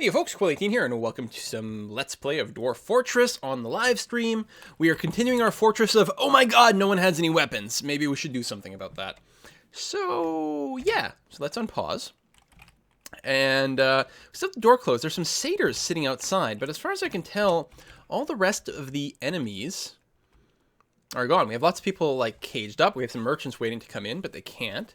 Hey folks, Quilly18 here, and welcome to some Let's Play of Dwarf Fortress on the live stream. We are continuing our fortress of, oh my god, no one has any weapons. Maybe we should do something about that. So, yeah. So let's unpause. And we still have the door closed. There's some satyrs sitting outside, but as far as I can tell, all the rest of the enemies are gone. We have lots of people, like, caged up. We have some merchants waiting to come in, but they can't.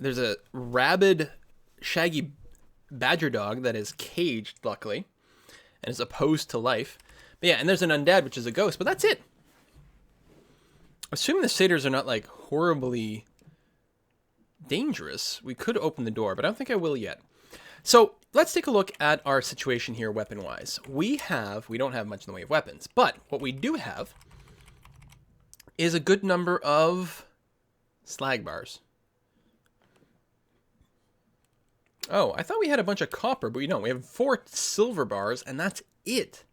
There's a rabid, shaggy badger dog that is caged, luckily, and is opposed to life. But yeah, and there's an undead, which is a ghost, but that's it. Assuming the satyrs are not, like, horribly dangerous, we could open the door, but I don't think I will yet. So, let's take a look at our situation here, weapon-wise. We don't have much in the way of weapons, but what we do have is a good number of slag bars. Oh, I thought we had a bunch of copper, but we don't. We have 4 silver bars, and that's it.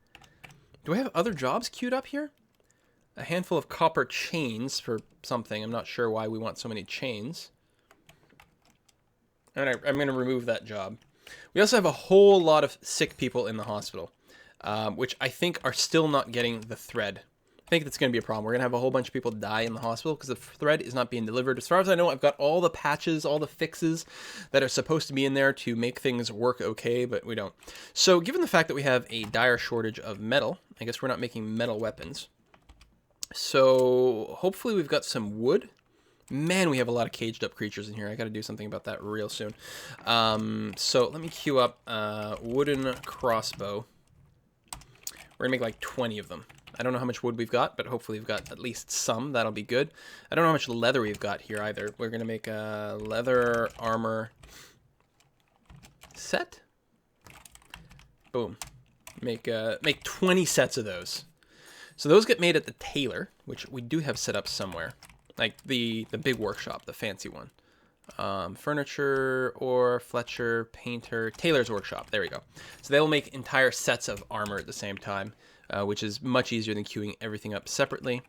Do I have other jobs queued up here? A handful of copper chains for something. I'm not sure why we want so many chains. And I'm going to remove that job. We also have a whole lot of sick people in the hospital, which I think are still not getting the thread. I think that's going to be a problem. We're going to have a whole bunch of people die in the hospital because the thread is not being delivered. As far as I know, I've got all the patches, all the fixes that are supposed to be in there to make things work okay, but we don't. So given the fact that we have a dire shortage of metal, I guess we're not making metal weapons. So hopefully we've got some wood. Man, we have a lot of caged up creatures in here. I got to do something about that real soon. So let me queue up wooden crossbow. We're going to make like 20 of them. I don't know how much wood we've got, but hopefully we've got at least some. That'll be good. I don't know how much leather we've got here either. We're going to make a leather armor set. Boom. Make 20 sets of those. So those get made at the tailor, which we do have set up somewhere. Like the big workshop, the fancy one. Furniture or Fletcher, painter, tailor's workshop. There we go. So they will make entire sets of armor at the same time. Which is much easier than queuing everything up separately.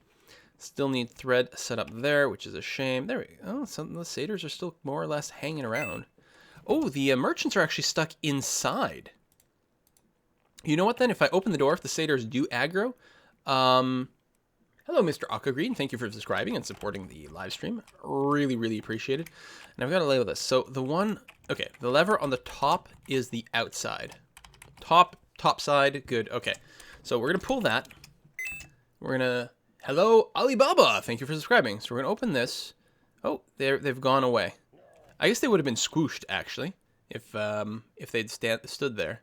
Still need thread set up there, which is a shame. There we go. Oh, some of the satyrs are still more or less hanging around. Oh, the merchants are actually stuck inside. You know what then? If I open the door, if the satyrs do aggro, hello, Mr. Aquagreen. Thank you for subscribing and supporting the live stream. Really, really appreciate it. And I've got to label this. So the one, okay, the lever on the top is the outside. Top side, good. Okay. So we're going to pull that. We're going to... Hello, Alibaba! Thank you for subscribing. So we're going to open this. Oh, they've gone away. I guess they would have been squooshed, actually, if they'd stood there.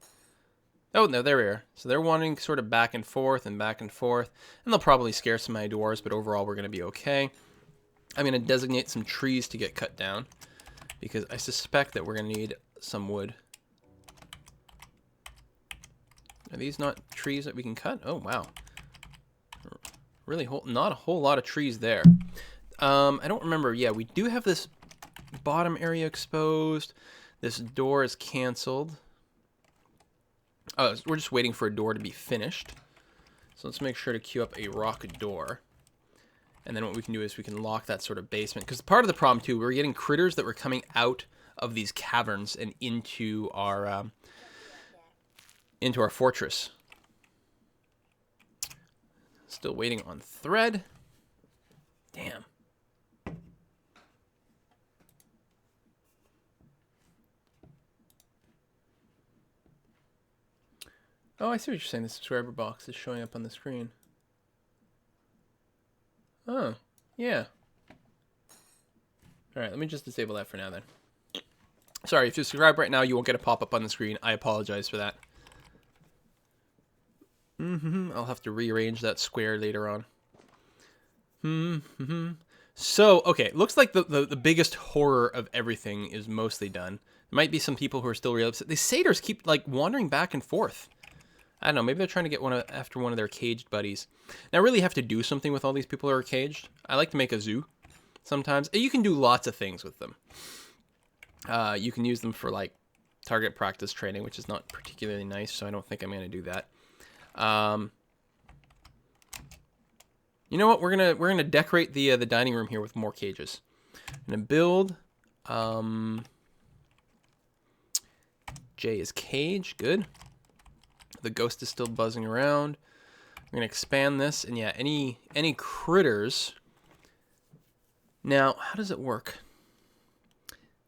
Oh, no, there we are. So they're wandering sort of back and forth, and they'll probably scare some of my dwarves, but overall we're going to be okay. I'm going to designate some trees to get cut down, because I suspect that we're going to need some wood. Are these not trees that we can cut? Oh, wow. Really, not a whole lot of trees there. I don't remember. Yeah, we do have this bottom area exposed. This door is canceled. Oh, we're just waiting for a door to be finished. So let's make sure to queue up a rock door. And then what we can do is we can lock that sort of basement. Because part of the problem, too, we're getting critters that were coming out of these caverns and into our fortress. Still waiting on thread. Damn. Oh, I see what you're saying. The subscriber box is showing up on the screen. Oh, yeah. Alright, let me just disable that for now then. Sorry, if you subscribe right now, you won't get a pop-up on the screen. I apologize for that. I'll have to rearrange that square later on. So, okay, looks like the biggest horror of everything is mostly done. There might be some people who are still real upset. The satyrs keep, like, wandering back and forth. I don't know, maybe they're trying to get after one of their caged buddies. Now, I really have to do something with all these people who are caged. I like to make a zoo sometimes. You can do lots of things with them. You can use them for, like, target practice training, which is not particularly nice, so I don't think I'm going to do that. You know what? We're gonna decorate the dining room here with more cages. I'm gonna build J is cage. Good. The ghost is still buzzing around. We're gonna expand this, and yeah, any critters. Now, how does it work?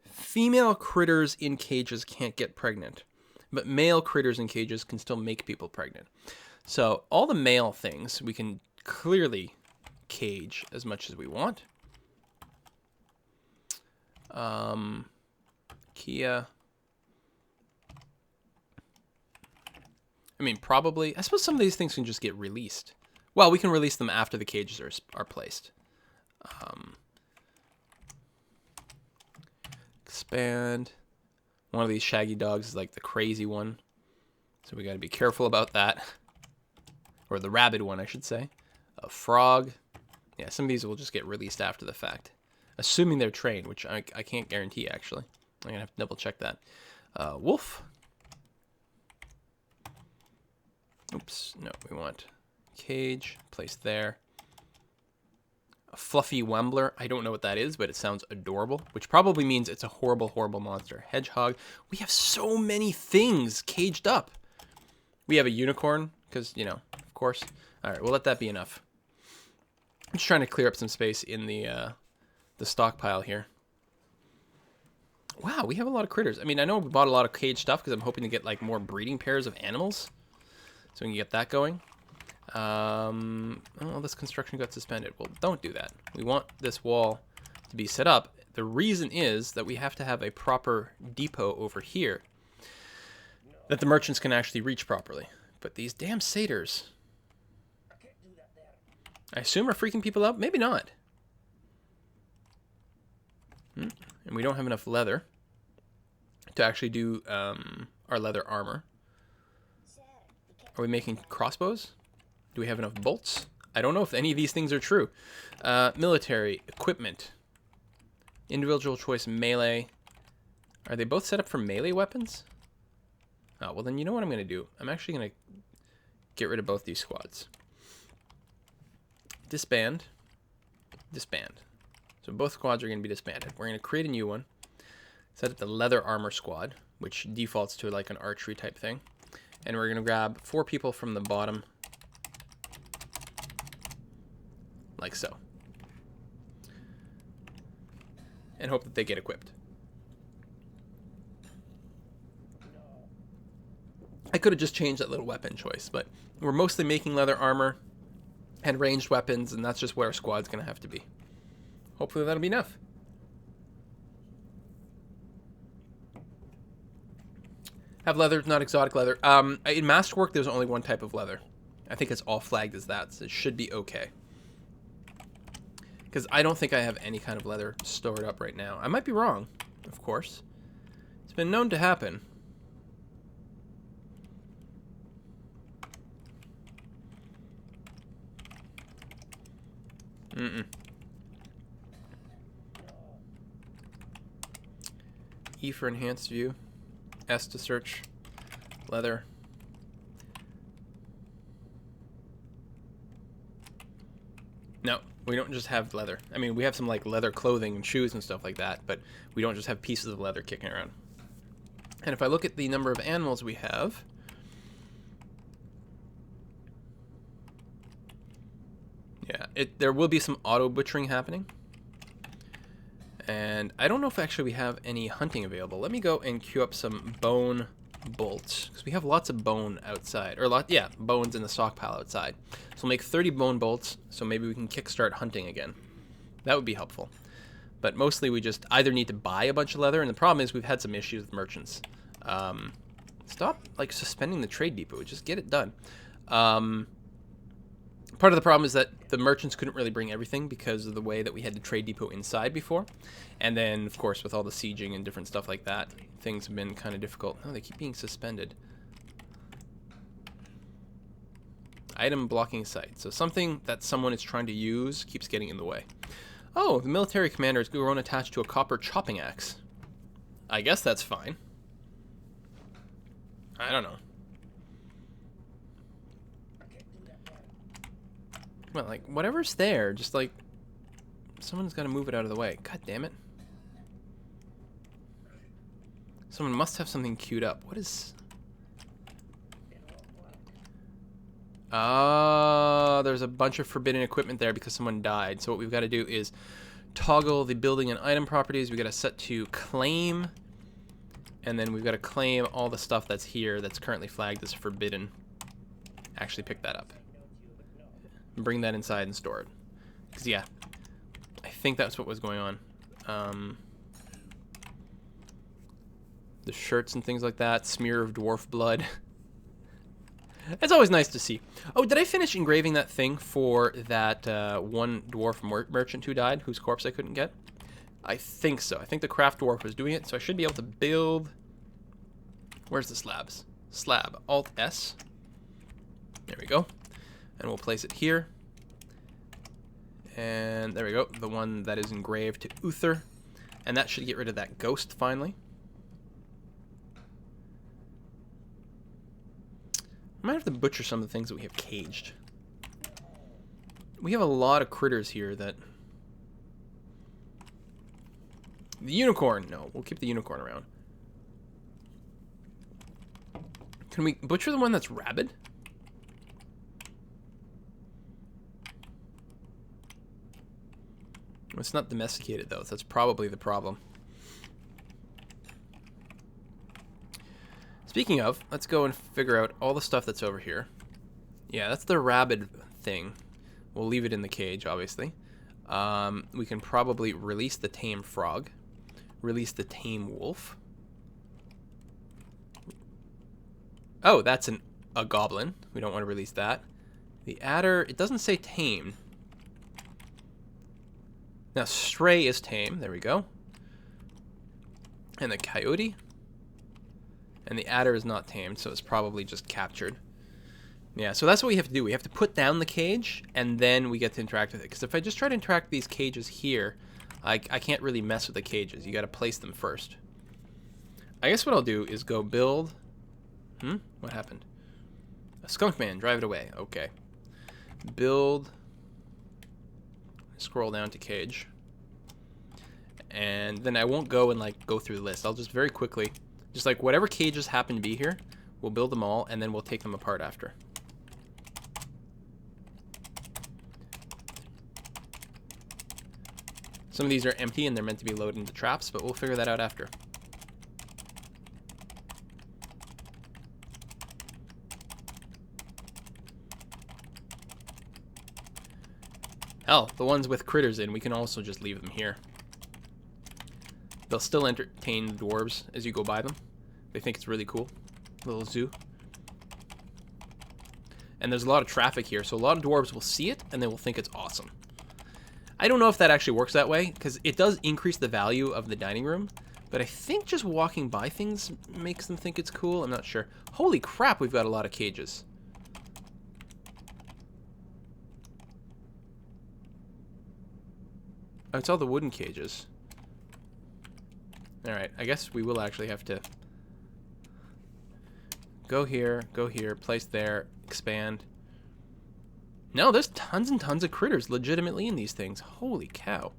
Female critters in cages can't get pregnant, but male critters in cages can still make people pregnant. So all the male things we can clearly cage as much as we want. Kia. I mean, probably. I suppose some of these things can just get released. Well, we can release them after the cages are placed. Expand. One of these shaggy dogs is like the crazy one, so we got to be careful about that. Or the rabid one, I should say. A frog. Yeah, some of these will just get released after the fact. Assuming they're trained, which I can't guarantee, actually. I'm going to have to double check that. Wolf. Oops, no, we want cage, placed there. A fluffy Wembler. I don't know what that is, but it sounds adorable, which probably means it's a horrible, horrible monster. Hedgehog. We have so many things caged up. We have a unicorn, because, you know, of course. All right, we'll let that be enough. I'm just trying to clear up some space in the stockpile here. Wow, we have a lot of critters. I mean, I know we bought a lot of cage stuff because I'm hoping to get like more breeding pairs of animals, so we can get that going. Oh, this construction got suspended. Well, don't do that. We want this wall to be set up. The reason is that we have to have a proper depot over here that the merchants can actually reach properly. But these damn satyrs, I assume, are freaking people out. Maybe not. And we don't have enough leather to actually do our leather armor. Are we making crossbows? Do we have enough bolts? I don't know if any of these things are true. Military equipment. Individual choice melee. Are they both set up for melee weapons? Oh, well then you know what I'm going to do. I'm actually going to get rid of both these squads. Disband. Disband. So both squads are going to be disbanded. We're going to create a new one. Set it the leather armor squad, which defaults to like an archery type thing. And we're going to grab 4 people from the bottom. Like so. And hope that they get equipped. I could have just changed that little weapon choice, but we're mostly making leather armor and ranged weapons, and that's just what our squad's going to have to be. Hopefully that'll be enough. Have leather, not exotic leather. In Masterwork, there's only one type of leather. I think it's all flagged as that, so it should be okay. Because I don't think I have any kind of leather stored up right now. I might be wrong, of course. It's been known to happen. E for enhanced view. S to search. Leather. No, we don't just have leather. I mean, we have some like leather clothing and shoes and stuff like that, but we don't just have pieces of leather kicking around. And if I look at the number of animals we have, yeah, there will be some auto butchering happening. And I don't know if actually we have any hunting available. Let me go and queue up some bone bolts, because we have lots of bone outside, or bones in the stockpile outside. So we'll make 30 bone bolts, so maybe we can kickstart hunting again. That would be helpful. But mostly we just either need to buy a bunch of leather, and the problem is we've had some issues with merchants. Stop like suspending the trade depot, just get it done. Part of the problem is that the merchants couldn't really bring everything because of the way that we had the trade depot inside before. And then, of course, with all the sieging and different stuff like that, things have been kind of difficult. Oh, they keep being suspended. Item blocking sight. So something that someone is trying to use keeps getting in the way. Oh, the military commander is grown attached to a copper chopping axe. I guess that's fine. I don't know. Well, like, whatever's there, just like, someone's got to move it out of the way. God damn it. Someone must have something queued up. What is... there's a bunch of forbidden equipment there because someone died. So what we've got to do is toggle the building and item properties. We've got to set to claim. And then we've got to claim all the stuff that's here that's currently flagged as forbidden. Actually pick that up. Bring that inside and store it. Because, yeah, I think that's what was going on. The shirts and things like that. Smear of dwarf blood. It's always nice to see. Oh, did I finish engraving that thing for that one dwarf merchant who died, whose corpse I couldn't get? I think so. I think the craft dwarf was doing it, so I should be able to build... Where's the slabs? Slab. Alt-S. There we go. And we'll place it here. And there we go. The one that is engraved to Uther. And that should get rid of that ghost, finally. I might have to butcher some of the things that we have caged. We have a lot of critters here that... The unicorn! No, we'll keep the unicorn around. Can we butcher the one that's rabid? It's not domesticated, though. So that's probably the problem. Speaking of, let's go and figure out all the stuff that's over here. Yeah, that's the rabid thing. We'll leave it in the cage, obviously. We can probably release the tame frog. Release the tame wolf. Oh, that's a goblin. We don't want to release that. The adder, it doesn't say tame. Now, stray is tame. There we go. And the coyote. And the adder is not tamed, so it's probably just captured. Yeah, so that's what we have to do. We have to put down the cage, and then we get to interact with it. Because if I just try to interact with these cages here, I can't really mess with the cages. You got to place them first. I guess what I'll do is go build... What happened? A skunk man, drive it away. Okay. Build... Scroll down to cage. And then I won't go and, like, go through the list. I'll just very quickly... Just like whatever cages happen to be here, we'll build them all, and then we'll take them apart after. Some of these are empty and they're meant to be loaded into traps, but we'll figure that out after. Hell, the ones with critters in, we can also just leave them here. They'll still entertain the dwarves as you go by them. They think it's really cool. Little zoo. And there's a lot of traffic here, so a lot of dwarves will see it, and they will think it's awesome. I don't know if that actually works that way, because it does increase the value of the dining room, but I think just walking by things makes them think it's cool. I'm not sure. Holy crap, we've got a lot of cages. Oh, it's all the wooden cages. Alright, I guess we will actually have to go here, place there, expand. No, there's tons and tons of critters legitimately in these things. Holy cow.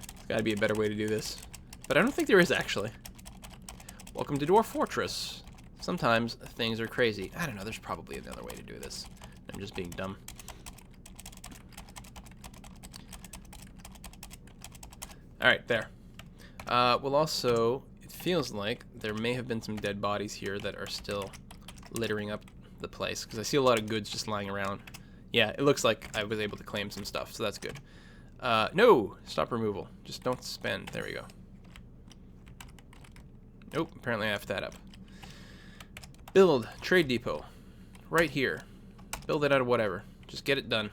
There's gotta be a better way to do this. But I don't think there is, actually. Welcome to Dwarf Fortress. Sometimes things are crazy. I don't know, there's probably another way to do this. I'm just being dumb. Alright, there. We'll also... It feels like there may have been some dead bodies here that are still littering up the place. Because I see a lot of goods just lying around. Yeah, it looks like I was able to claim some stuff, so that's good. No! Stop removal. Just don't spend. There we go. Nope, apparently I have that up. Build. Trade depot. Right here. Build it out of whatever. Just get it done.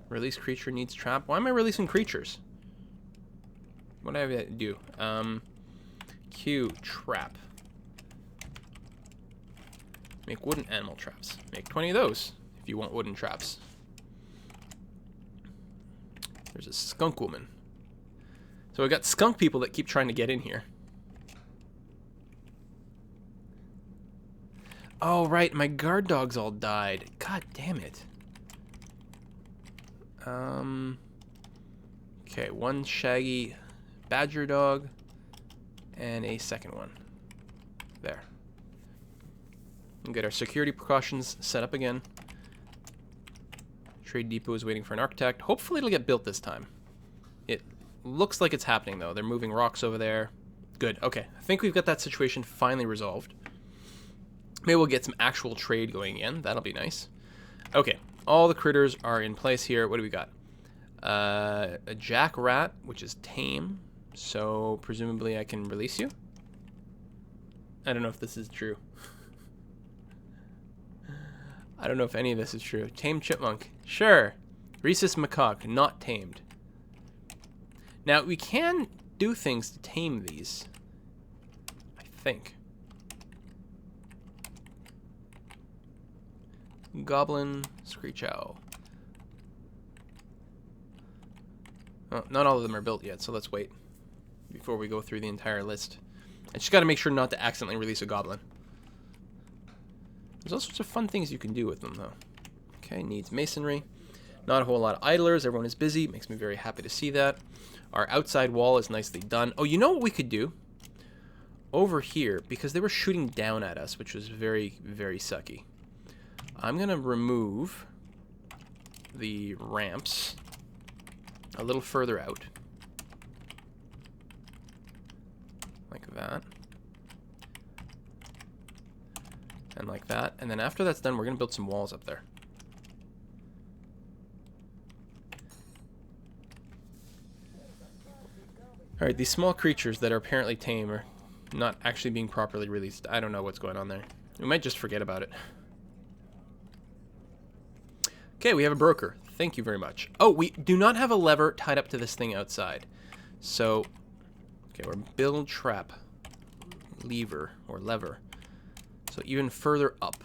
Release creature needs trap. Why am I releasing creatures? What do I have to do? Q trap. Make wooden animal traps. Make 20 of those if you want wooden traps. There's a skunk woman. So we got skunk people that keep trying to get in here. Oh, right. My guard dogs all died. God damn it. Okay, one shaggy badger dog and a second one. There. We'll get our security precautions set up again. Trade depot is waiting for an architect. Hopefully it'll get built this time. It looks like it's happening, though. They're moving rocks over there. Good. Okay. I think we've got that situation finally resolved. Maybe we'll get some actual trade going again. That'll be nice. Okay. All the critters are in place here. What do we got? A jack rat, which is tame. So presumably I can release you. I don't know if this is true. I don't know if any of this is true. Tame chipmunk. Sure. Rhesus macaque. Not tamed. Now, we can do things to tame these. I think. Goblin. Screech owl. Oh, not all of them are built yet, so let's wait before we go through the entire list. I just got to make sure not to accidentally release a goblin. There's all sorts of fun things you can do with them, though. Okay, needs masonry. Not a whole lot of idlers. Everyone is busy. Makes me very happy to see that. Our outside wall is nicely done. Oh, you know what we could do? Over here, because they were shooting down at us, which was very, very sucky. I'm going to remove the ramps a little further out. Like that. And like that. And then after that's done, we're going to build some walls up there. Alright, these small creatures that are apparently tame are not actually being properly released. I don't know what's going on there. We might just forget about it. Okay, we have a broker. Thank you very much. Oh, we do not have a lever tied up to this thing outside. So, okay, we're build trap lever or lever. So even further up.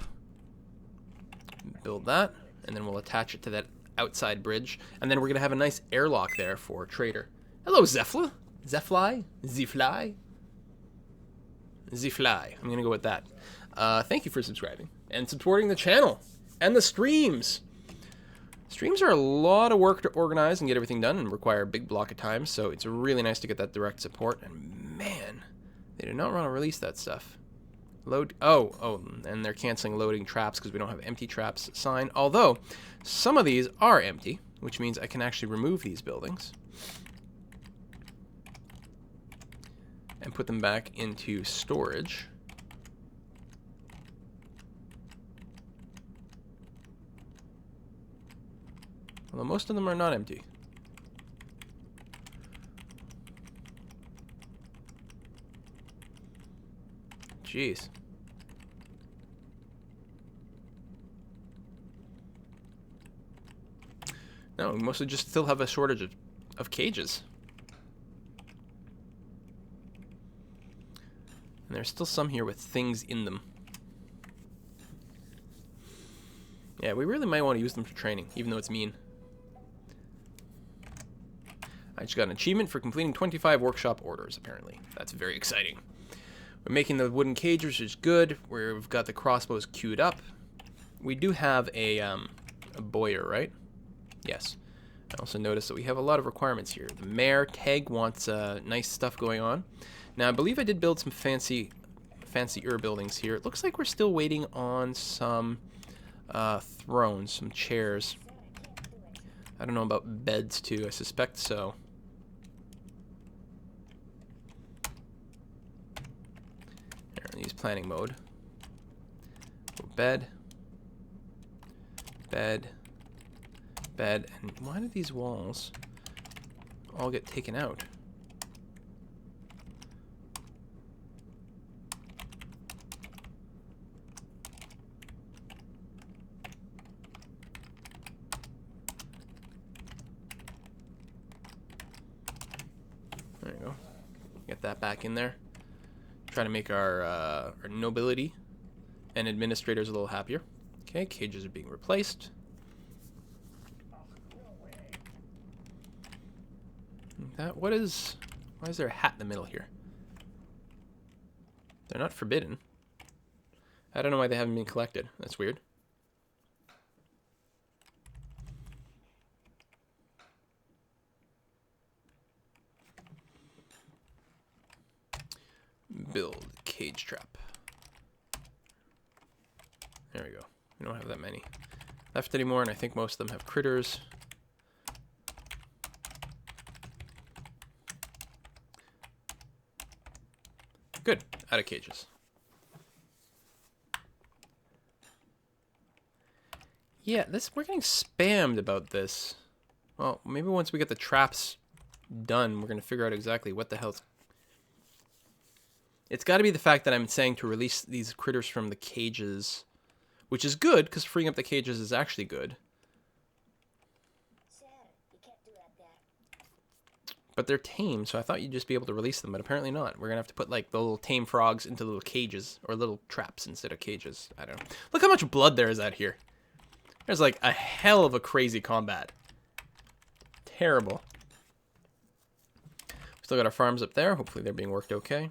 Build that, and then we'll attach it to that outside bridge. And then we're going to have a nice airlock there for Trader. Hello, Zefla. Zefly? Zefly? Zefly. I'm going to go with that. Thank you for subscribing and supporting the channel and the streams. Streams are a lot of work to organize and get everything done and require a big block of time, so it's really nice to get that direct support. And man, they do not want to release that stuff. Load. Oh, and they're canceling loading traps because we don't have empty traps assigned. Although, some of these are empty, which means I can actually remove these buildings and put them back into storage. Although most of them are not empty. Jeez. No, we mostly just still have a shortage of cages. And there's still some here with things in them. Yeah, we really might want to use them for training, even though it's mean. I just got an achievement for completing 25 workshop orders, apparently. That's very exciting. We're making the wooden cages, which is good. We've got the crossbows queued up. We do have a boyer, right? Yes. I also noticed that we have a lot of requirements here. The mayor, Tag, wants nice stuff going on. Now, I believe I did build some fancier buildings here. It looks like we're still waiting on some thrones, some chairs. I don't know about beds, too. I suspect so. Use planning mode. Bed. Bed. Bed. And why did these walls all get taken out? There you go. Get that back in there. Try to make our nobility and administrators a little happier. Okay, cages are being replaced. Why is there a hat in the middle here? They're not forbidden. I don't know why they haven't been collected. That's weird. Build cage trap. There we go. We don't have that many left anymore, and I think most of them have critters. Good. Out of cages. Yeah, we're getting spammed about this. Well, maybe once we get the traps done, we're going to figure out exactly what the hell's... It's got to be the fact that I'm saying to release these critters from the cages, which is good, because freeing up the cages is actually good. But they're tame, so I thought you'd just be able to release them, but apparently not. We're going to have to put, like, the little tame frogs into little cages, or little traps instead of cages. I don't know. Look how much blood there is out here. There's, like, a hell of a crazy combat. Terrible. Still got our farms up there. Hopefully they're being worked okay.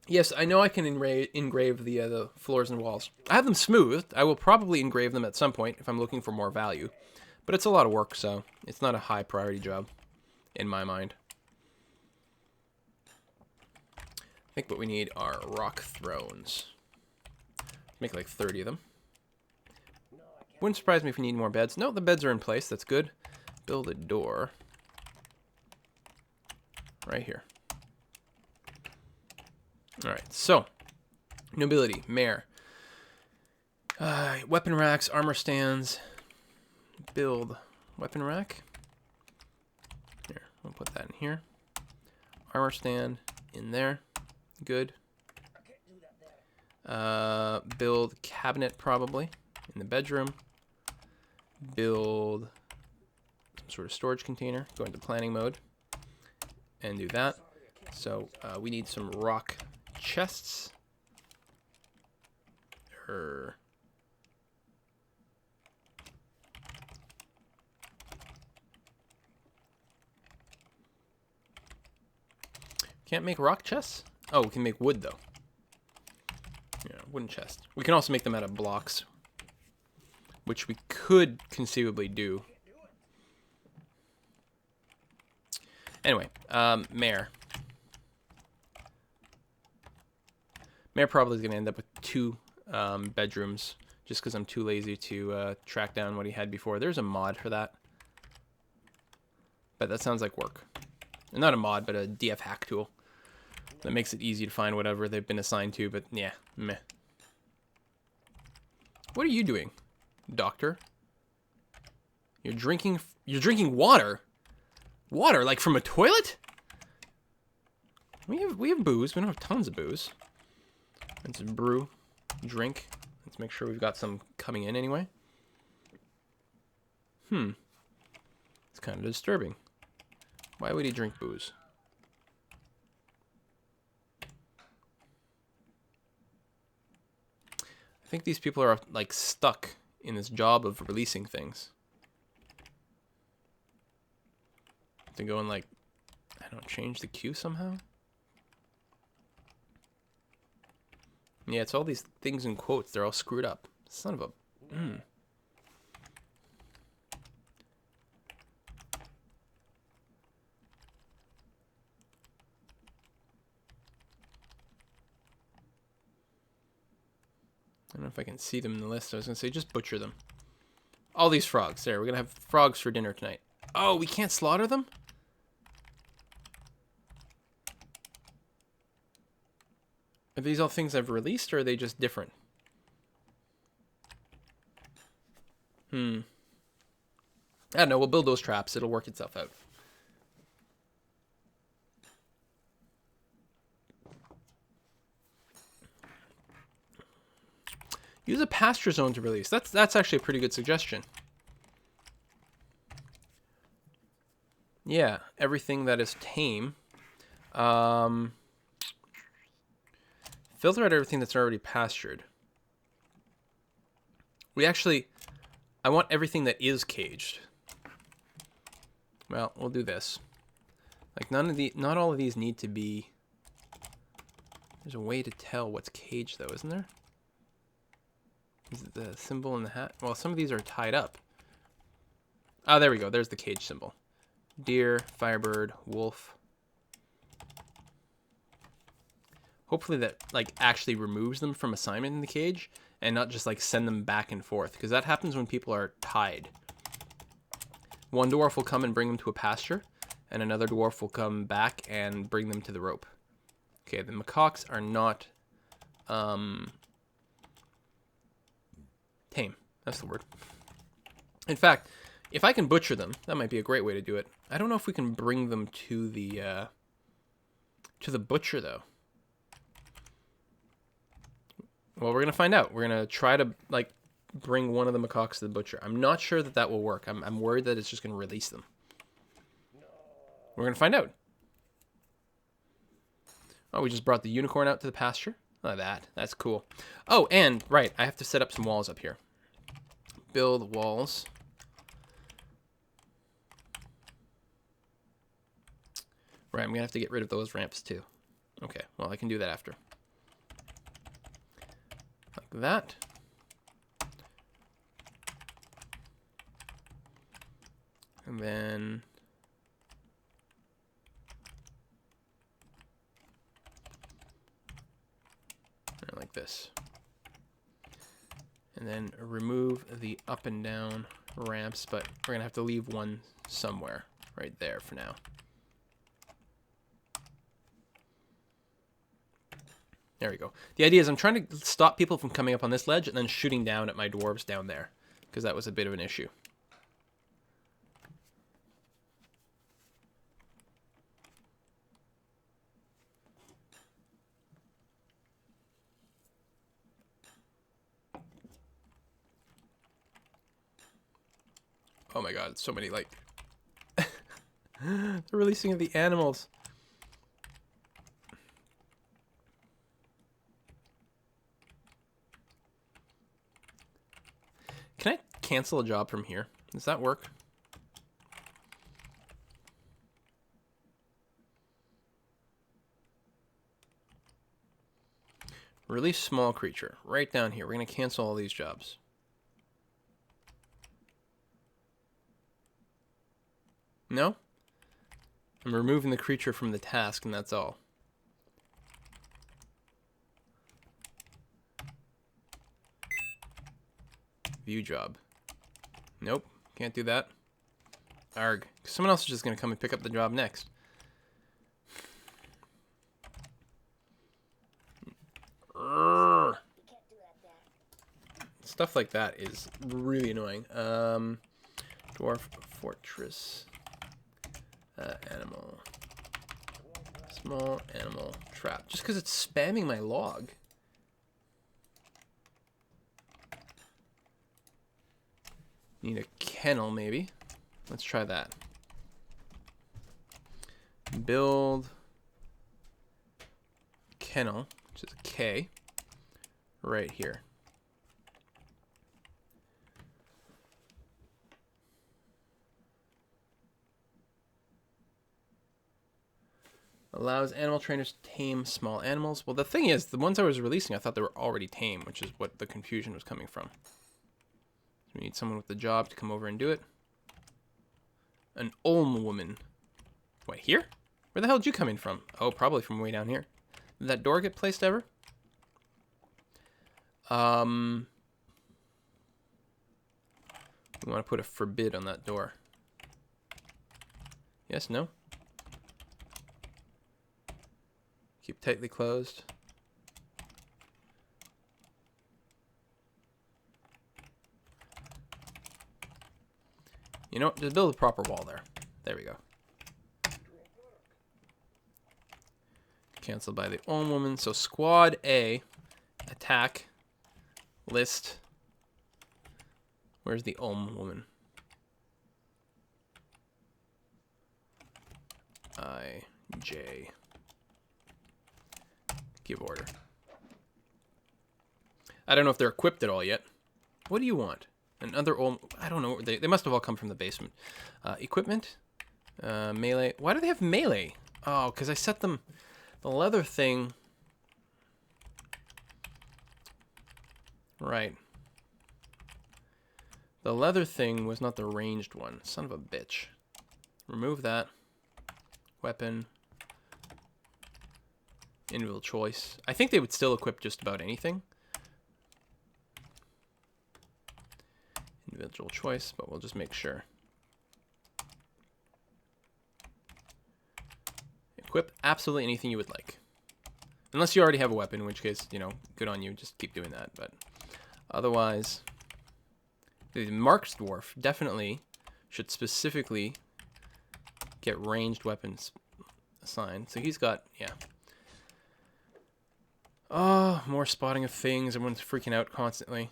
Yes, I know I can engrave the floors and walls. I have them smoothed. I will probably engrave them at some point if I'm looking for more value. But it's a lot of work, so it's not a high priority job in my mind. I think what we need are rock thrones. Make like 30 of them. Wouldn't surprise me if we need more beds. No, the beds are in place. That's good. Build a door. Right here. Alright, so. Nobility, mare. Weapon racks, armor stands. Build weapon rack. Here, we'll put that in here. Armor stand in there. Good. Build cabinet probably in the bedroom. Build some sort of storage container. Go into planning mode and do that. So we need some rock chests. Can't make rock chests? Oh, we can make wood though. Yeah, wooden chest. We can also make them out of blocks, which we could conceivably do. Anyway, mare. Mare probably is going to end up with 2 bedrooms, just because I'm too lazy to track down what he had before. There's a mod for that. But that sounds like work. Not a mod, but a DF hack tool. That makes it easy to find whatever they've been assigned to, but yeah, meh. What are you doing, doctor? You're drinking water? Water, like from a toilet? We have booze. We don't have tons of booze. Let's brew, drink. Let's make sure we've got some coming in anyway. It's kind of disturbing. Why would he drink booze? I think these people are like stuck in this job of releasing things. To go and like, I don't know, change the queue somehow? Yeah, it's all these things in quotes. They're all screwed up. Son of a... I don't know if I can see them in the list. I was going to say, just butcher them. All these frogs. There, we're going to have frogs for dinner tonight. Oh, we can't slaughter them? Are these all things I've released, or are they just different? I don't know. We'll build those traps. It'll work itself out. Use a pasture zone to release. That's actually a pretty good suggestion. Yeah, everything that is tame. Filter out everything that's already pastured. We actually... I want everything that is caged. Well, we'll do this. Like not all of these need to be. There's a way to tell what's caged though, isn't there? Is it the symbol in the hat? Well, some of these are tied up. Oh, there we go. There's the cage symbol. Deer, firebird, wolf. Hopefully that like actually removes them from assignment in the cage and not just like send them back and forth, because that happens when people are tied. One dwarf will come and bring them to a pasture, and another dwarf will come back and bring them to the rope. Okay, the macaques are not tame. That's the word. In fact, if I can butcher them, that might be a great way to do it. I don't know if we can bring them to the butcher though. Well, we're gonna find out. We're gonna try to like bring one of the macaques to the butcher. I'm not sure that that will work. I'm worried that it's just gonna release them. We're gonna find out. Oh, we just brought the unicorn out to the pasture. Look at that. That's cool. Oh, and right, I have to set up some walls up here. Build walls. Right, I'm gonna have to get rid of those ramps too. Okay, well, I can do that after. Like that. And then like this. And then remove the up and down ramps, but we're gonna have to leave one somewhere right there for now. There we go. The idea is I'm trying to stop people from coming up on this ledge and then shooting down at my dwarves down there, because that was a bit of an issue. Oh my god, so many, like... the releasing of the animals. Can I cancel a job from here? Does that work? Release small creature. Right down here. We're going to cancel all these jobs. No? I'm removing the creature from the task, and that's all. View job. Nope. Can't do that. Arg. Someone else is just going to come and pick up the job next. Stuff like that is really annoying. Dwarf fortress. Animal. Small animal trap. Just because it's spamming my log. Need a kennel, maybe. Let's try that. Build kennel, which is a K, right here. Allows animal trainers to tame small animals. Well, the thing is, the ones I was releasing, I thought they were already tame, which is what the confusion was coming from. We need someone with the job to come over and do it. An Olm woman. Wait, here? Where the hell did you come in from? Oh, probably from way down here. Did that door get placed ever? We want to put a forbid on that door. Yes, no? Keep tightly closed. You know what? Just build a proper wall there. There we go. Cancelled by the Olm woman. So squad A, attack, list. Where's the Olm woman? J. Give order. I don't know if they're equipped at all yet. What do you want? Another old... I don't know. They must have all come from the basement. Equipment. Melee. Why do they have melee? Oh, because I set them... The leather thing... Right. The leather thing was not the ranged one. Son of a bitch. Remove that. Weapon. Individual choice. I think they would still equip just about anything. Individual choice, but we'll just make sure. Equip absolutely anything you would like. Unless you already have a weapon, in which case, you know, good on you. Just keep doing that. But otherwise, the marked dwarf definitely should specifically get ranged weapons assigned. So he's got, yeah. Oh, more spotting of things. Everyone's freaking out constantly.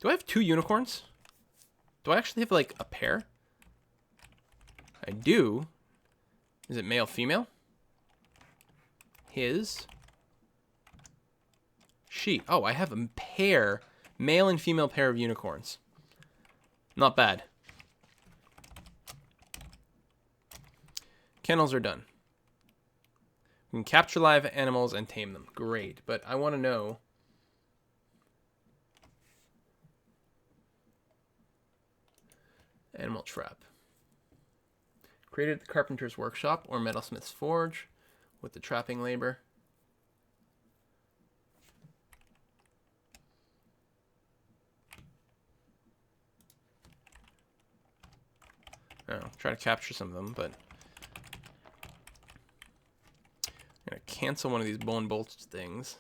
Do I have 2 unicorns? Do I actually have, like, a pair? I do. Is it male, female? His. She. Oh, I have a pair. Male and female pair of unicorns. Not bad. Kennels are done. We can capture live animals and tame them. Great. But I want to know... Animal trap. Created at the carpenter's workshop or metalsmith's forge with the trapping labor. Oh, try to capture some of them, but I'm gonna cancel one of these bone bolts things.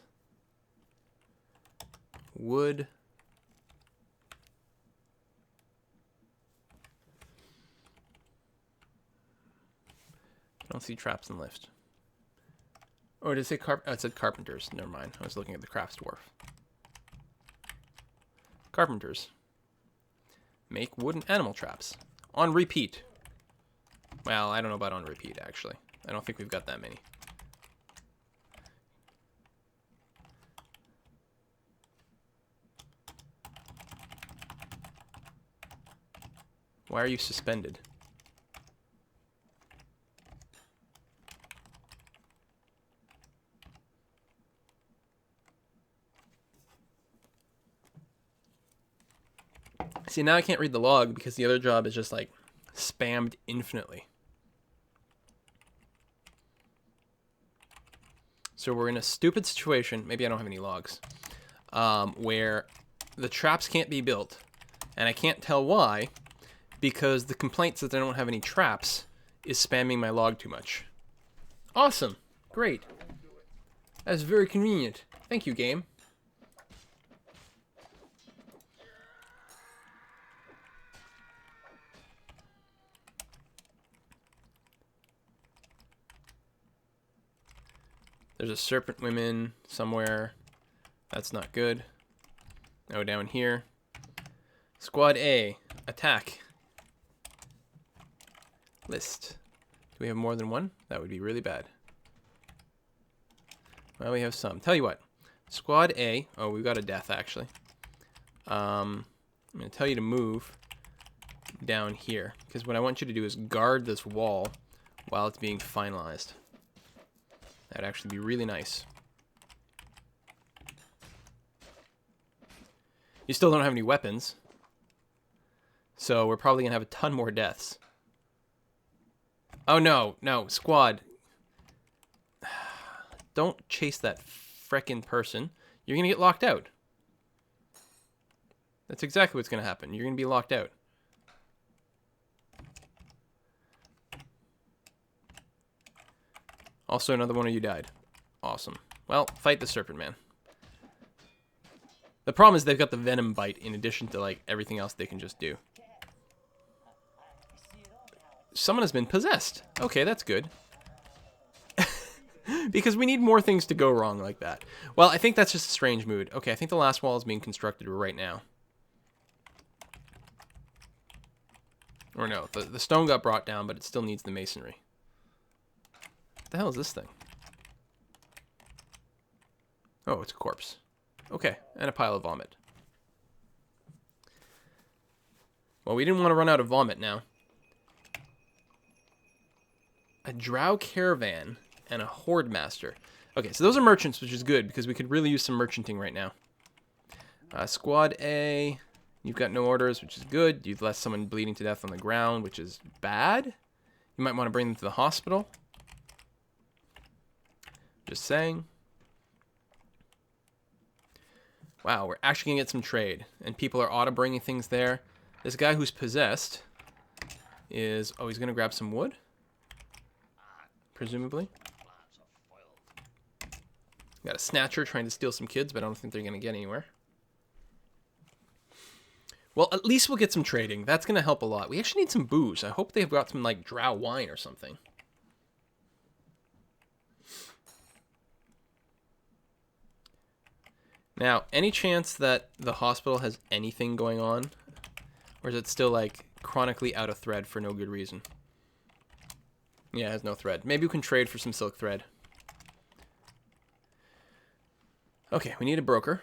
Wood. I don't see traps in lift. Oh, did it say oh, it said carpenters. Never mind. I was looking at the crafts dwarf. Carpenters. Make wooden animal traps. On repeat. Well, I don't know about on repeat, actually. I don't think we've got that many. Why are you suspended? See, now I can't read the log because the other job is just like spammed infinitely. So we're in a stupid situation. Maybe I don't have any logs. Where the traps can't be built. And I can't tell why. Because the complaints that I don't have any traps is spamming my log too much. Awesome. Great. That's very convenient. Thank you, game. There's a serpent women somewhere. That's not good. Oh, down here. Squad A. Attack. List. Do we have more than one? That would be really bad. Well, we have some. Tell you what. Squad A. Oh, we've got a death, actually. I'm going to tell you to move down here. Because what I want you to do is guard this wall while it's being finalized. That'd actually be really nice. You still don't have any weapons. So we're probably going to have a ton more deaths. Oh, no. No. Squad. Don't chase that frickin' person. You're going to get locked out. That's exactly what's going to happen. You're going to be locked out. Also, another one of you died. Awesome. Well, fight the serpent man. The problem is they've got the venom bite in addition to, like, everything else they can just do. Someone has been possessed. Okay, that's good. Because we need more things to go wrong like that. Well, I think that's just a strange mood. Okay, I think the last wall is being constructed right now. Or no, the stone got brought down, but it still needs the masonry. What the hell is this thing? Oh, it's a corpse. Okay, and a pile of vomit. Well, we didn't want to run out of vomit now. A drow caravan and a horde master. Okay, so those are merchants, which is good because we could really use some merchanting right now. Squad A, you've got no orders, which is good. You've left someone bleeding to death on the ground, which is bad. You might want to bring them to the hospital. Just saying. Wow, we're actually going to get some trade. And people are auto-bringing things there. This guy who's possessed is... Oh, he's going to grab some wood? Presumably. Got a snatcher trying to steal some kids, but I don't think they're going to get anywhere. Well, at least we'll get some trading. That's going to help a lot. We actually need some booze. I hope they've got some, like, drow wine or something. Now, any chance that the hospital has anything going on? Or is it still, like, chronically out of thread for no good reason? Yeah, it has no thread. Maybe we can trade for some silk thread. Okay, we need a broker.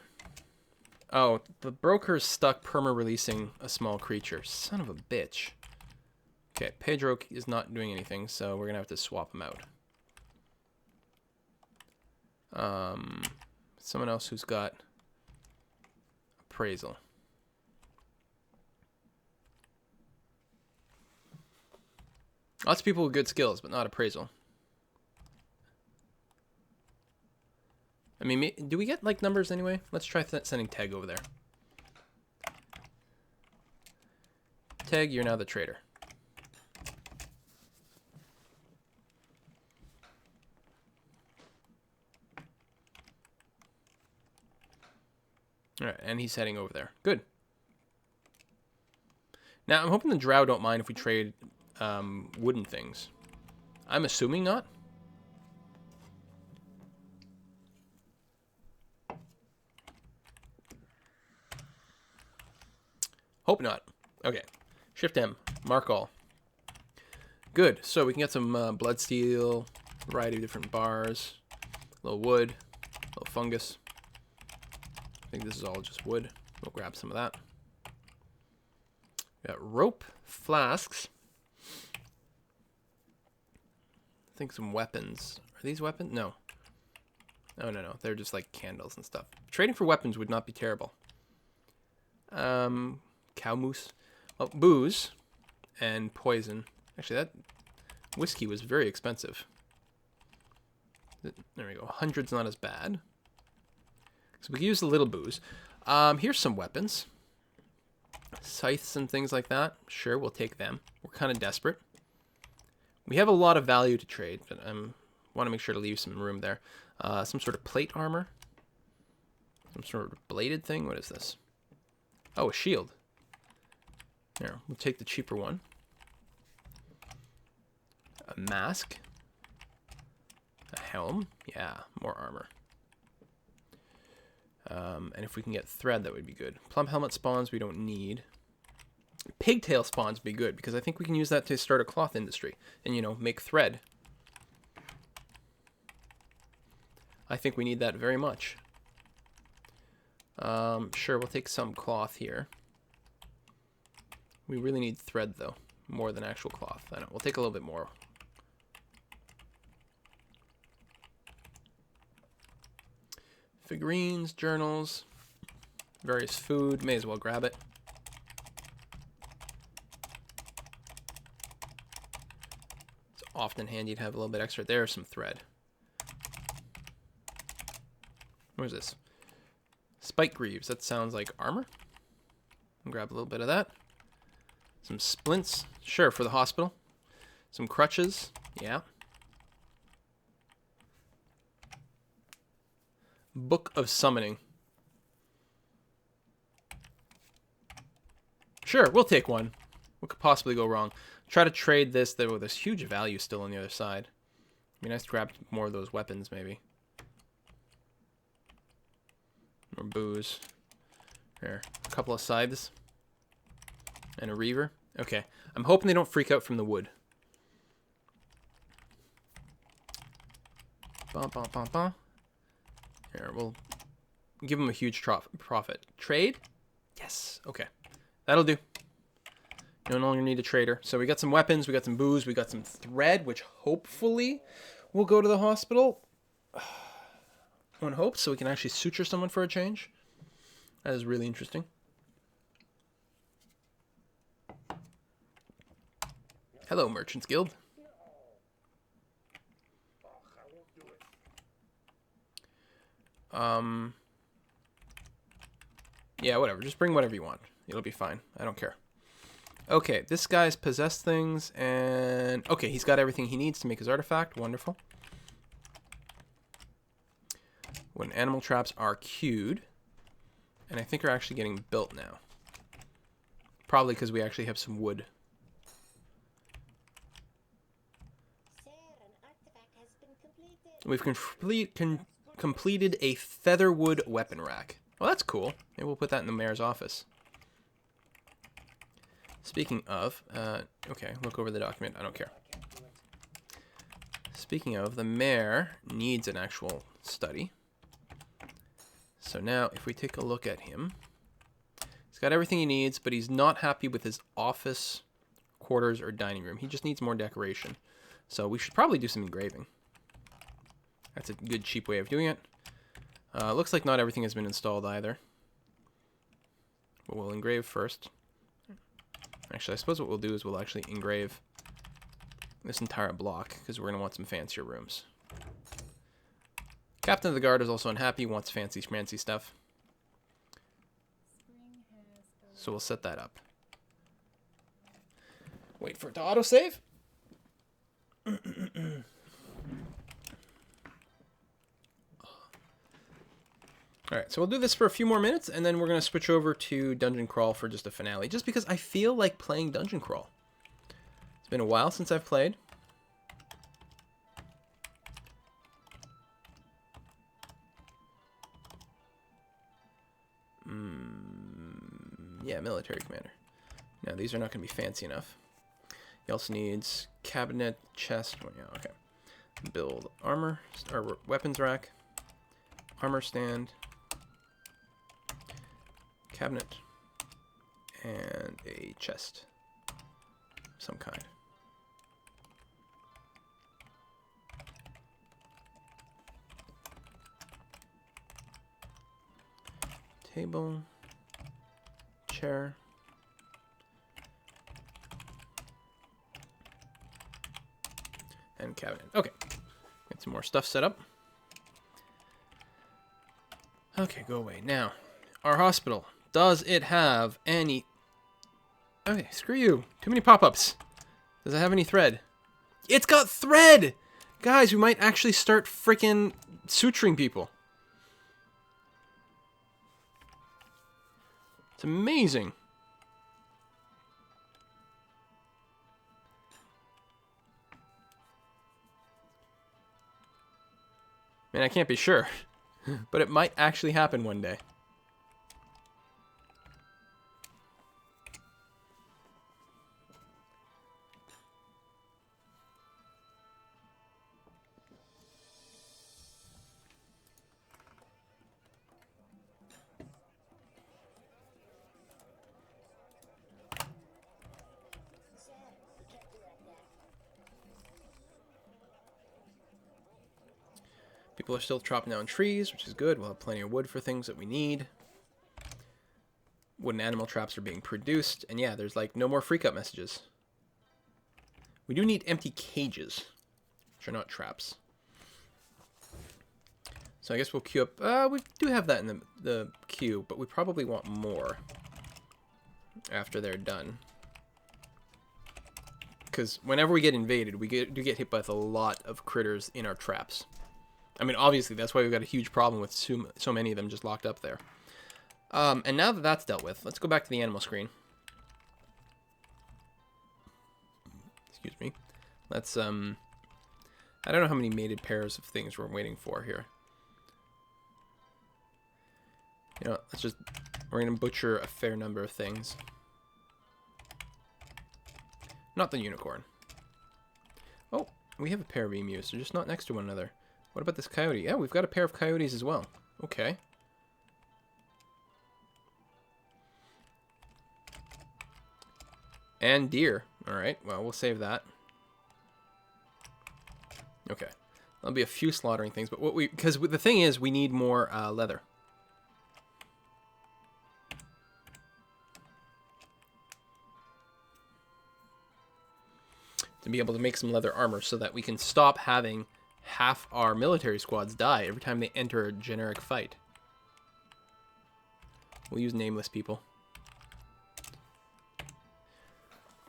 Oh, the broker's stuck perma-releasing a small creature. Son of a bitch. Okay, Pedro is not doing anything, so we're going to have to swap him out. Someone else who's got appraisal. Lots of people with good skills, but not appraisal. I mean, do we get, like, numbers anyway? Let's try sending Teg over there. Teg, you're now the trader. Alright, and he's heading over there. Good. Now, I'm hoping the drow don't mind if we trade wooden things. I'm assuming not. Hope not. Okay. Shift M. Mark all. Good. So we can get some blood steel, variety of different bars, a little wood, a little fungus. I think this is all just wood. We'll grab some of that. We got rope, flasks. I think some weapons. Are these weapons? No. No, no, no. They're just like candles and stuff. Trading for weapons would not be terrible. Cow moose. Well, booze and poison. Actually, that whiskey was very expensive. There we go. 100's not as bad. So we can use a little booze. Here's some weapons. Scythes and things like that. Sure, we'll take them. We're kind of desperate. We have a lot of value to trade, but I want to make sure to leave some room there. Some sort of plate armor. Some sort of bladed thing. What is this? Oh, a shield. There, we'll take the cheaper one. A mask. A helm. Yeah, more armor. And if we can get thread, that would be good. Plum helmet spawns we don't need. Pigtail spawns would be good, because I think we can use that to start a cloth industry. And, you know, make thread. I think we need that very much. Sure, we'll take some cloth here. We really need thread, though. More than actual cloth. I know. We'll take a little bit more. Figurines, journals, various food. May as well grab it. It's often handy to have a little bit extra. There's some thread. Where's this? Spike greaves. That sounds like armor. I'll grab a little bit of that. Some splints. Sure, for the hospital. Some crutches. Yeah. Book of Summoning. Sure, we'll take one. What could possibly go wrong? Try to trade this. There's huge value still on the other side. It'd be nice to grab more of those weapons, maybe. More booze. There. A couple of scythes. And a reaver. Okay. I'm hoping they don't freak out from the wood. Bum, bum, bum, bum. Here, we'll give them a huge profit. Trade? Yes. Okay. That'll do. No longer need a trader. So we got some weapons, we got some booze, we got some thread, which hopefully will go to the hospital. One hopes, so we can actually suture someone for a change. That is really interesting. Hello, Merchants Guild. Yeah, whatever. Just bring whatever you want. It'll be fine. I don't care. Okay, this guy's possessed things, and... Okay, he's got everything he needs to make his artifact. Wonderful. When animal traps are queued, and I think are actually getting built now. Probably because we actually have some wood. Sir, an artifact has been completed. We've completed a featherwood weapon rack. Well, that's cool. Maybe we'll put that in the mayor's office. Speaking of, okay, look over the document. I don't care. Speaking of, the mayor needs an actual study. So now, if we take a look at him, he's got everything he needs, but he's not happy with his office, quarters, or dining room. He just needs more decoration. So we should probably do some engraving. That's a good, cheap way of doing it. Looks like not everything has been installed either. But we'll engrave first. Actually, I suppose what we'll do is we'll actually engrave this entire block, because we're going to want some fancier rooms. Captain of the Guard is also unhappy, wants fancy schmancy stuff. So we'll set that up. Wait for it to autosave. Alright, so we'll do this for a few more minutes, and then we're going to switch over to Dungeon Crawl for just a finale, just because I feel like playing Dungeon Crawl. It's been a while since I've played. Yeah, military commander. Now, these are not going to be fancy enough. He also needs cabinet, chest. Oh, yeah, okay. Build armor, or weapons rack, armor stand, cabinet, and a chest of some kind. Table, chair, and cabinet. Okay, get some more stuff set up. Okay, go away. Now, our hospital. Does it have any... Okay, screw you. Too many pop-ups. Does it have any thread? It's got thread! Guys, we might actually start freaking suturing people. It's amazing. Man, I can't be sure. But it might actually happen one day. People are still chopping down trees, which is good. We'll have plenty of wood for things that we need. Wooden animal traps are being produced. And yeah, there's like no more freak out messages. We do need empty cages, which are not traps. So I guess we'll queue up. We do have that in the queue, but we probably want more after they're done. Because whenever we get invaded, we do get hit by a lot of critters in our traps. I mean, obviously, that's why we've got a huge problem with so many of them just locked up there. And now that that's dealt with, let's go back to the animal screen. Excuse me. Let's, I don't know how many mated pairs of things we're waiting for here. You know, we're going to butcher a fair number of things. Not the unicorn. Oh, we have a pair of emus. They're just not next to one another. What about this coyote? Yeah, we've got a pair of coyotes as well. Okay. And deer. Alright, well, we'll save that. Okay. There'll be a few slaughtering things, but because the thing is, we need more leather. To be able to make some leather armor so that we can stop having half our military squads die every time they enter a generic fight. We'll use nameless people.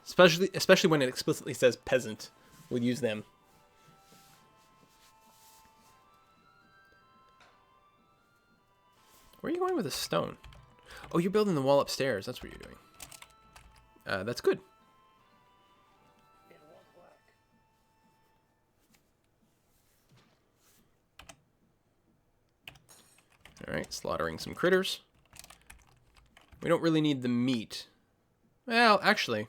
Especially when it explicitly says peasant. We'll use them. Where are you going with a stone? Oh, you're building the wall upstairs. That's what you're doing. That's good. Alright, slaughtering some critters. We don't really need the meat. Well, actually,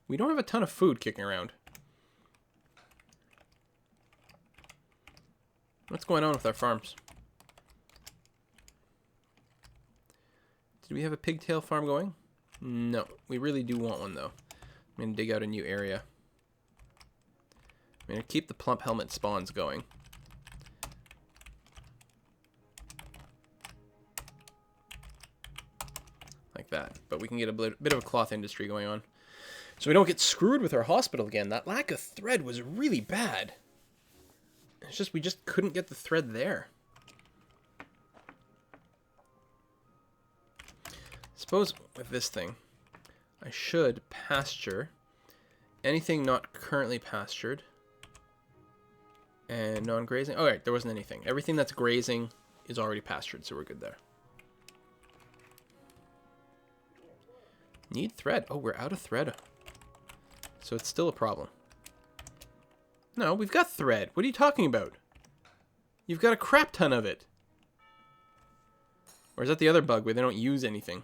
we don't have a ton of food kicking around. What's going on with our farms? Did we have a pigtail farm going? No. We really do want one, though. I'm going to dig out a new area. I'm going to keep the plump helmet spawns going. Like that. But we can get a bit of a cloth industry going on. So we don't get screwed with our hospital again. That lack of thread was really bad. It's just, we just couldn't get the thread there. Suppose with this thing, I should pasture anything not currently pastured and non-grazing. Oh, right, there wasn't anything. Everything that's grazing is already pastured, so we're good there. Need thread. Oh, we're out of thread. So it's still a problem. No, we've got thread. What are you talking about? You've got a crap ton of it. Or is that the other bug where they don't use anything?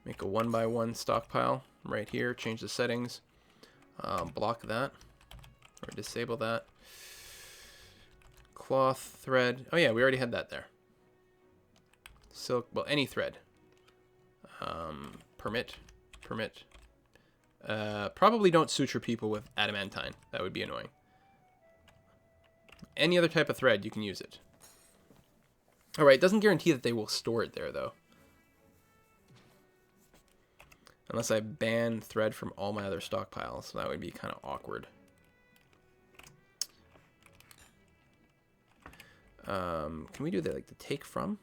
Make a 1x1 stockpile right here. Change the settings. Block that. Or disable that. Cloth, thread. Oh yeah, we already had that there. Silk, well, any thread. Permit. Probably don't suture people with adamantine. That would be annoying. Any other type of thread, you can use it. Alright, doesn't guarantee that they will store it there, though. Unless I ban thread from all my other stockpiles. So that would be kind of awkward. Can we do that, like the take from?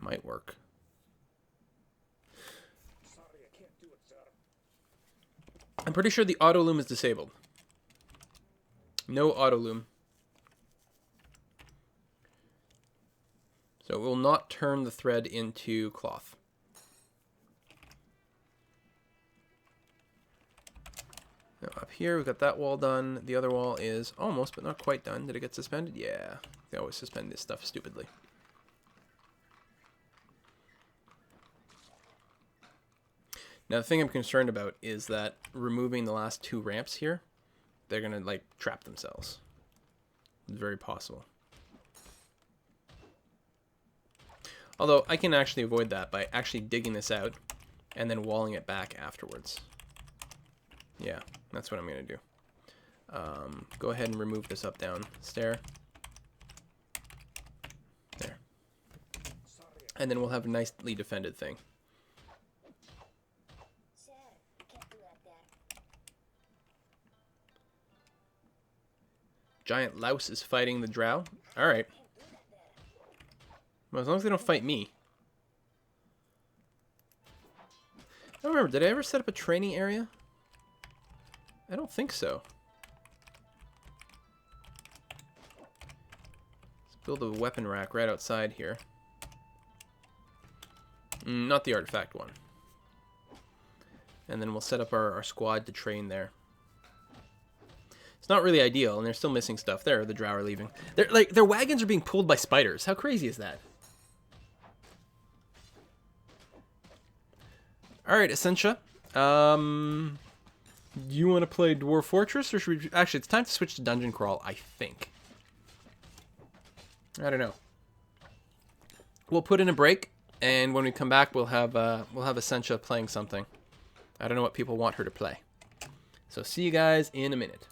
Might work. Sorry, I can't do it, sir. I'm pretty sure the auto loom is disabled. No auto loom. So it will not turn the thread into cloth. Now up here we've got that wall done. The other wall is almost but not quite done. Did it get suspended? Yeah. They always suspend this stuff stupidly. Now the thing I'm concerned about is that removing the last two ramps here, they're gonna like trap themselves. It's very possible. Although I can actually avoid that by actually digging this out and then walling it back afterwards. Yeah, that's what I'm gonna do. Go ahead and remove this up down stair. There. And then we'll have a nicely defended thing. Sir, can't do that there. Giant louse is fighting the drow. Alright. Well, as long as they don't fight me. I don't remember, did I ever set up a training area? I don't think so. Let's build a weapon rack right outside here. Not the artifact one. And then we'll set up our squad to train there. It's not really ideal, and they're still missing stuff. There, the drow are leaving. They're like their wagons are being pulled by spiders. How crazy is that? All right, Essentia. Do you want to play Dwarf Fortress, or should we... Actually, it's time to switch to Dungeon Crawl, I think. I don't know. We'll put in a break, and when we come back, we'll have Essentia playing something. I don't know what people want her to play. So see you guys in a minute.